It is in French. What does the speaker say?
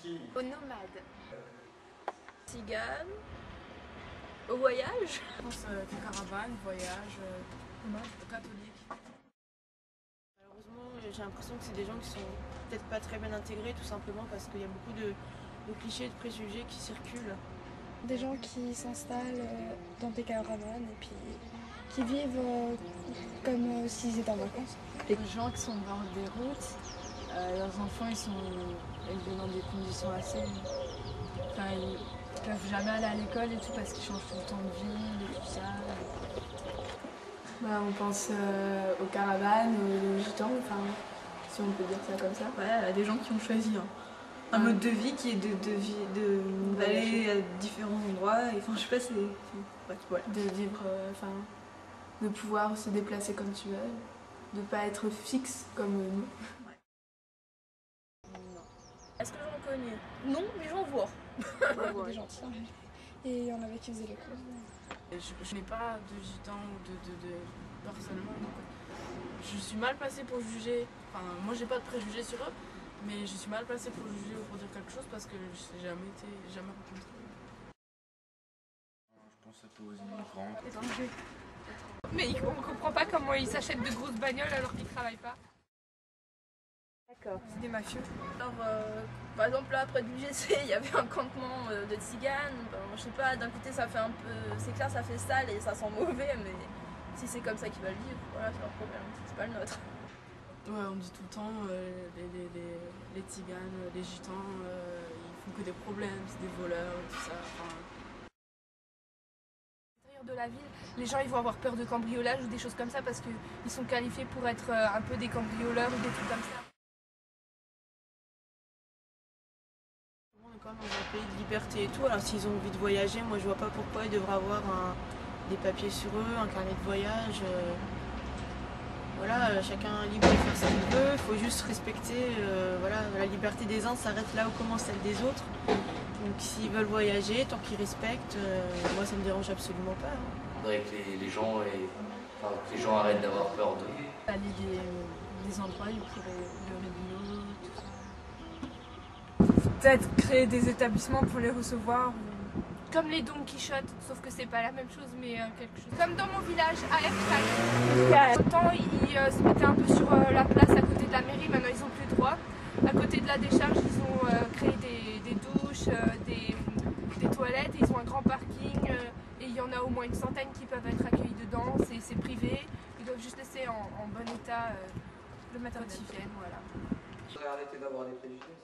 Aux nomades. Tzigane. Au voyage. Je pense caravane, voyage, catholique. Malheureusement, j'ai l'impression que c'est des gens qui sont peut-être pas très bien intégrés, tout simplement parce qu'il y a beaucoup de clichés et de préjugés qui circulent. Des gens qui s'installent dans des caravanes et puis qui vivent comme s'ils étaient en vacances. Les gens qui sont dans des routes, leurs enfants ils sont élevés dans des conditions assez... Enfin, ils peuvent jamais aller à l'école et tout parce qu'ils changent tout le temps de ville et tout ça. Bah, on pense aux caravanes, aux gitans, enfin, si on peut dire ça comme ça. Ouais, à des gens qui ont choisi un mode de vie qui est d'aller à différents endroits. Et, enfin, je sais pas, c'est... Voilà. De vivre, de pouvoir se déplacer comme tu veux, de ne pas être fixe comme nous. Est-ce que j'en connais? Non, mais j'en vois. Des gentils. Et il y en avait qui faisaient les cours. Je n'ai pas de gitan ou de personnellement. Donc, je suis mal placée pour juger. Enfin, moi j'ai pas de préjugés sur eux, mais je suis mal placée pour juger ou pour dire quelque chose parce que je n'ai jamais rencontré. Je pense plutôt aux immigrants. Mais on comprend pas comment ils s'achètent de grosses bagnoles alors qu'ils travaillent pas. D'accord. C'est des mafieux. Alors, par exemple, là, près du GC, il y avait un campement de tziganes. Ben, je sais pas, d'un côté, ça fait un peu... C'est clair, ça fait sale et ça sent mauvais, mais si c'est comme ça qu'ils veulent vivre, voilà, c'est leur problème. C'est pas le nôtre. Ouais, on dit tout le temps, les tziganes, les gitans, ils font que des problèmes, c'est des voleurs, tout ça. Enfin... À l'intérieur de la ville, les gens ils vont avoir peur de cambriolage ou des choses comme ça parce qu'ils sont qualifiés pour être un peu des cambrioleurs ou des trucs comme ça. On est quand même dans un pays de liberté et tout, alors s'ils ont envie de voyager, moi je vois pas pourquoi ils devraient avoir des papiers sur eux, un carnet de voyage. Voilà, chacun est libre de faire ce qu'il veut, il faut juste respecter, voilà, la liberté des uns s'arrête là où commence celle des autres. Donc s'ils veulent voyager, tant qu'ils respectent, moi ça me dérange absolument pas. Il faudrait que les gens arrêtent d'avoir peur d'eux. Aller des endroits où il pourrait lever de l'eau, tout ça. Peut-être créer des établissements pour les recevoir. Comme les Don Quichotte, sauf que c'est pas la même chose, mais quelque chose. Comme dans mon village, à Erkrak. Autant ils se mettaient un peu sur la place à côté de la mairie, maintenant ils ont plus le droit. À côté de la décharge, ils ont créé des douches, des toilettes, et ils ont un grand parking, et il y en a au moins une centaine qui peuvent être accueillis dedans, c'est privé. Ils doivent juste laisser en bon état le matin quand ils viennent, voilà. Arrêtez d'avoir des préjugés.